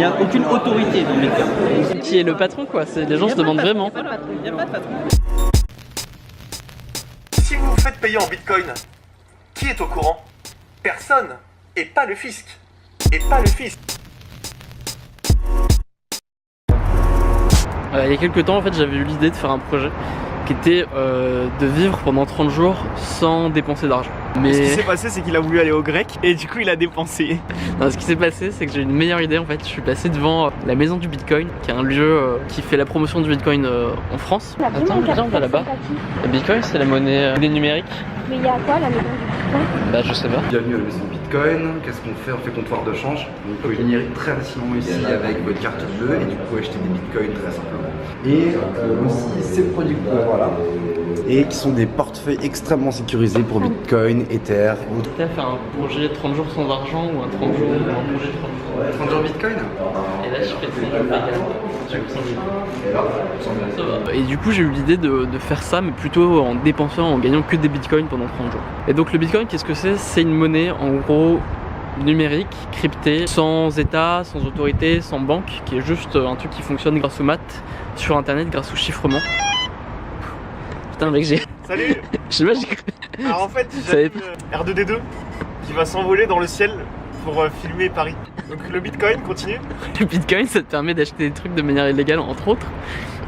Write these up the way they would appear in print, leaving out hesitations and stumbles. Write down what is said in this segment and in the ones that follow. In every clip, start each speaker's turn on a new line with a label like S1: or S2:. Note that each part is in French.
S1: n'y a aucune autorité dans le Bitcoin.
S2: Qui est le patron quoi? Les gens se demandent vraiment.
S1: Il n'y a pas de patron.
S3: Si vous vous faites payer en Bitcoin, qui est au courant? Personne. Et pas le fisc. Et pas le fisc.
S2: Il y a quelques temps en fait j'avais eu l'idée de faire un projet qui était de vivre pendant 30 jours sans dépenser d'argent. Mais
S4: ce qui s'est passé c'est qu'il a voulu aller au grec et du coup il a dépensé.
S2: Non, ce qui s'est passé c'est que j'ai une meilleure idée en fait. Je suis passé devant la maison du Bitcoin qui est un lieu qui fait la promotion du Bitcoin en France. Attends, viens on va là-bas. Le Bitcoin c'est la monnaie numérique.
S5: Mais il y a quoi la maison du Bitcoin?
S2: Bah je sais pas.
S6: Bienvenue à la maison Bitcoin. Qu'est-ce qu'on fait? On fait comptoir de change. Donc vous pouvez venir très facilement ici avec votre carte bleue et du coup acheter des bitcoins très simplement. Et aussi ces produits voilà. Et qui sont des portefeuilles extrêmement sécurisés pour Bitcoin, Ether et autres.
S2: Tu as fait un projet 30 jours sans argent ou un 30 jours ou un projet 30 jours
S6: 30 jours Bitcoin.
S2: Et là je fais 30 jours légal. Et du coup j'ai eu l'idée de faire ça mais plutôt en dépensant, en gagnant que des bitcoins pendant 30 jours. Et donc le bitcoin qu'est-ce que c'est? C'est une monnaie en gros numérique, cryptée, sans état, sans autorité, sans banque, qui est juste un truc qui fonctionne grâce aux maths sur internet, grâce au chiffrement. Putain mec j'ai...
S4: Salut.
S2: Je sais pas j'ai cru...
S4: Alors en fait j'ai R2D2 qui va s'envoler dans le ciel pour filmer Paris. Donc le Bitcoin continue.
S2: Le Bitcoin ça te permet d'acheter des trucs de manière illégale entre autres.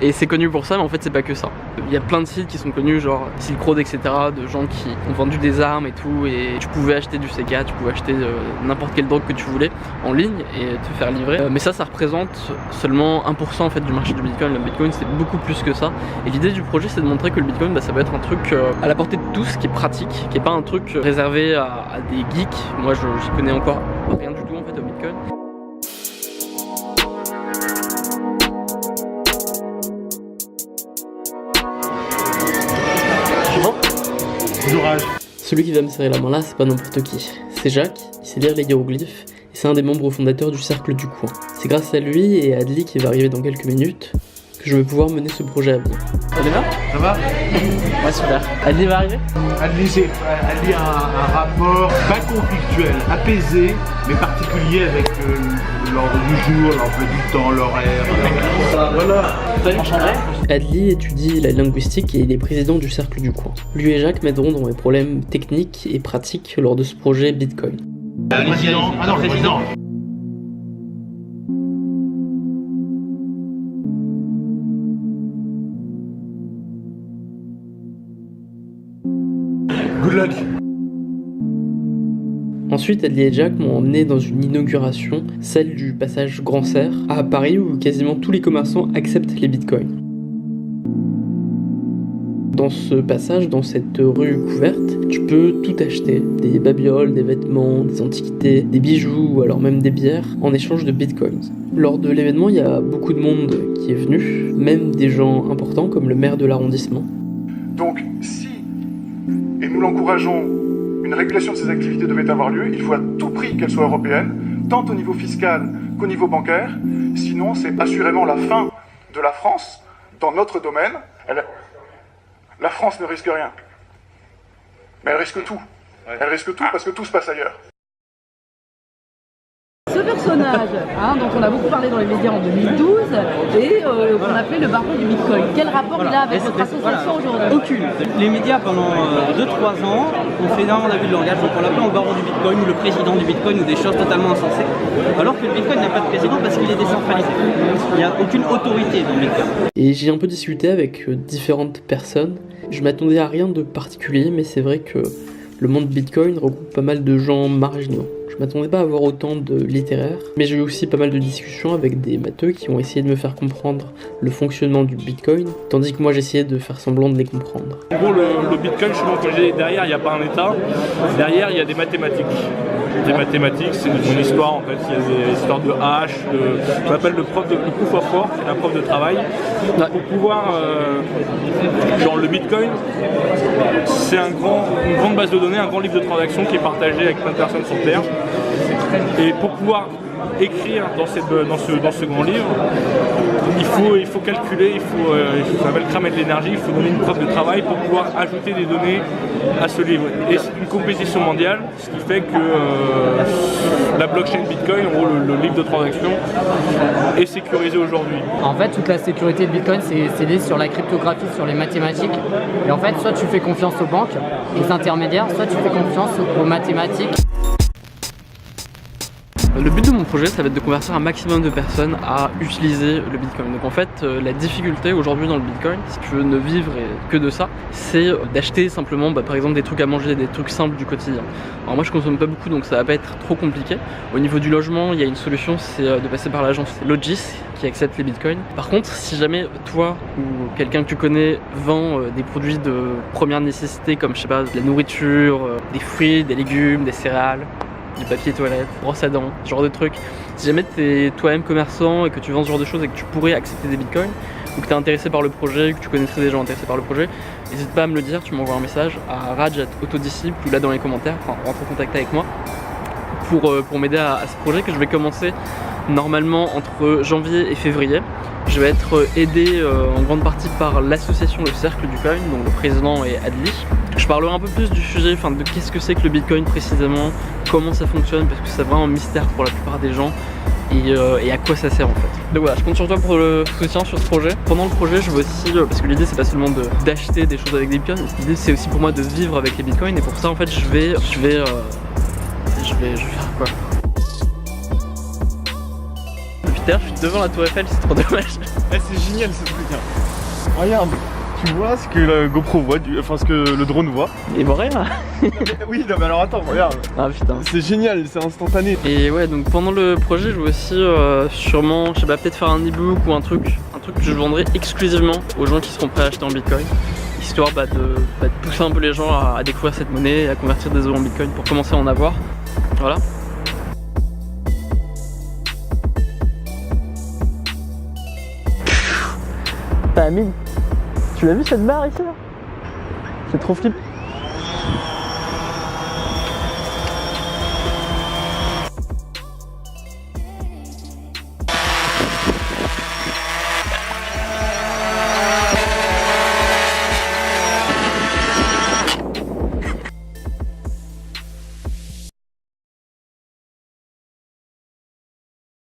S2: Et c'est connu pour ça mais en fait c'est pas que ça. Il y a plein de sites qui sont connus genre Silk Road etc. de gens qui ont vendu des armes et tout et tu pouvais acheter du CK, tu pouvais acheter n'importe quelle drogue que tu voulais en ligne et te faire livrer. Mais ça représente seulement 1% en fait du marché du Bitcoin. Le Bitcoin c'est beaucoup plus que ça. Et l'idée du projet c'est de montrer que le Bitcoin ça peut être un truc à la portée de tous, qui est pratique, qui est pas un truc réservé à des geeks. Moi j'y connais encore rien du tout en fait au Bitcoin. Celui qui va me serrer la main là, c'est pas n'importe qui. C'est Jacques, il sait lire les hiéroglyphes, et c'est un des membres fondateurs du Cercle du Coin. C'est grâce à lui et à Adli qui va arriver dans quelques minutes que je vais pouvoir mener ce projet à bien. Allez là?
S7: Ça va?
S2: Ouais super. Adli va arriver?
S7: Adli a un rapport pas conflictuel, apaisé, mais particulier avec l'ordre du jour, l'emploi du temps, l'horaire. Voilà.
S2: Adli étudie la linguistique et il est président du Cercle du Coin. Lui et Jacques m'aideront dans mes problèmes techniques et pratiques lors de ce projet Bitcoin.
S7: Président. Ah non, président. Good luck.
S2: Ensuite, Adli et Jacques m'ont emmené dans une inauguration, celle du passage Grand Serre, à Paris où quasiment tous les commerçants acceptent les bitcoins. Dans ce passage, dans cette rue couverte, tu peux tout acheter. Des babioles, des vêtements, des antiquités, des bijoux ou alors même des bières en échange de bitcoins. Lors de l'événement, il y a beaucoup de monde qui est venu, même des gens importants comme le maire de l'arrondissement.
S8: Donc si, et nous l'encourageons, une régulation de ces activités devait avoir lieu, il faut à tout prix qu'elle soit européenne, tant au niveau fiscal qu'au niveau bancaire, sinon c'est assurément la fin de la France dans notre domaine. La France ne risque rien, mais elle risque tout. Elle risque tout parce que tout se passe ailleurs.
S9: Ce personnage, dont on a beaucoup parlé dans les médias en 2012, et qu'on appelait le baron du Bitcoin. Quel rapport il a avec votre association aujourd'hui?
S1: Aucune. Les médias pendant 2-3 ans ont fait énormément d'abus de langage, donc on l'appelait le baron du Bitcoin ou le président du Bitcoin ou des choses totalement insensées. Alors que le Bitcoin n'a pas de président parce qu'il est décentralisé. Il n'y a aucune autorité dans le Bitcoin.
S2: Et j'ai un peu discuté avec différentes personnes. Je m'attendais à rien de particulier, mais c'est vrai que le monde Bitcoin regroupe pas mal de gens marginaux. Je m'attendais pas à avoir autant de littéraires, mais j'ai eu aussi pas mal de discussions avec des matheux qui ont essayé de me faire comprendre le fonctionnement du Bitcoin, tandis que moi j'essayais de faire semblant de les comprendre.
S10: En gros, le Bitcoin, je suis entendu, derrière il n'y a pas un état, derrière il y a des mathématiques. Des mathématiques, c'est une histoire en fait, il y a des histoires de hash, on appelle le proof of work, un prof de travail. Pour pouvoir, genre le Bitcoin, c'est une grande base de données, un grand livre de transactions qui est partagé avec plein de personnes sur Terre. Et pour pouvoir écrire dans ce grand livre, il faut calculer, ça s'appelle cramer de l'énergie, il faut donner une preuve de travail pour pouvoir ajouter des données à ce livre. Et c'est une compétition mondiale, ce qui fait que la blockchain Bitcoin, en gros le livre de transaction, est sécurisé aujourd'hui.
S11: En fait, toute la sécurité de Bitcoin, c'est lié sur la cryptographie, sur les mathématiques. Et en fait, soit tu fais confiance aux banques, aux intermédiaires, soit tu fais confiance aux mathématiques.
S2: Le but de mon projet, ça va être de convertir un maximum de personnes à utiliser le Bitcoin. Donc en fait, la difficulté aujourd'hui dans le Bitcoin, si tu veux ne vivre que de ça, c'est d'acheter simplement, par exemple, des trucs à manger, des trucs simples du quotidien. Alors moi, je consomme pas beaucoup, donc ça va pas être trop compliqué. Au niveau du logement, il y a une solution, c'est de passer par l'agence Logis qui accepte les Bitcoins. Par contre, si jamais toi ou quelqu'un que tu connais vend des produits de première nécessité, comme je sais pas, de la nourriture, des fruits, des légumes, des céréales, du papier toilette, brosse à dents, ce genre de trucs. Si jamais tu es toi-même commerçant et que tu vends ce genre de choses et que tu pourrais accepter des bitcoins, ou que tu es intéressé par le projet, que tu connaîtrais des gens intéressés par le projet, n'hésite pas à me le dire, tu m'envoies un message à raj@autodisciple ou là dans les commentaires, enfin rentre en contact avec moi pour m'aider à ce projet que je vais commencer normalement entre janvier et février. Je vais être aidé en grande partie par l'association Le Cercle du Coin, dont le président est Adli. Je parlerai un peu plus du sujet, de qu'est-ce que c'est que le Bitcoin précisément, comment ça fonctionne, parce que c'est vraiment un mystère pour la plupart des gens, et à quoi ça sert en fait. Donc voilà, je compte sur toi pour le soutien sur ce projet. Pendant le projet, je veux aussi, parce que l'idée c'est pas seulement d'acheter des choses avec des bitcoins, l'idée c'est aussi pour moi de vivre avec les bitcoins, et pour ça en fait je vais faire quoi? Je suis devant la tour Eiffel, c'est trop dommage.
S4: C'est génial ce truc. Regarde, tu vois ce que la GoPro voit, ce que le drone voit.
S2: Il voit rien.
S4: Oui, non mais alors attends, regarde.
S2: Ah putain.
S4: C'est génial, c'est instantané.
S2: Et ouais, donc pendant le projet, je veux aussi sûrement, je sais pas, peut-être faire un e-book ou un truc que je vendrai exclusivement aux gens qui seront prêts à acheter en Bitcoin. Histoire de pousser un peu les gens à découvrir cette monnaie et à convertir des euros en Bitcoin pour commencer à en avoir. Voilà. T'as mis. Tu l'as vu cette barre ici là? C'est trop flip.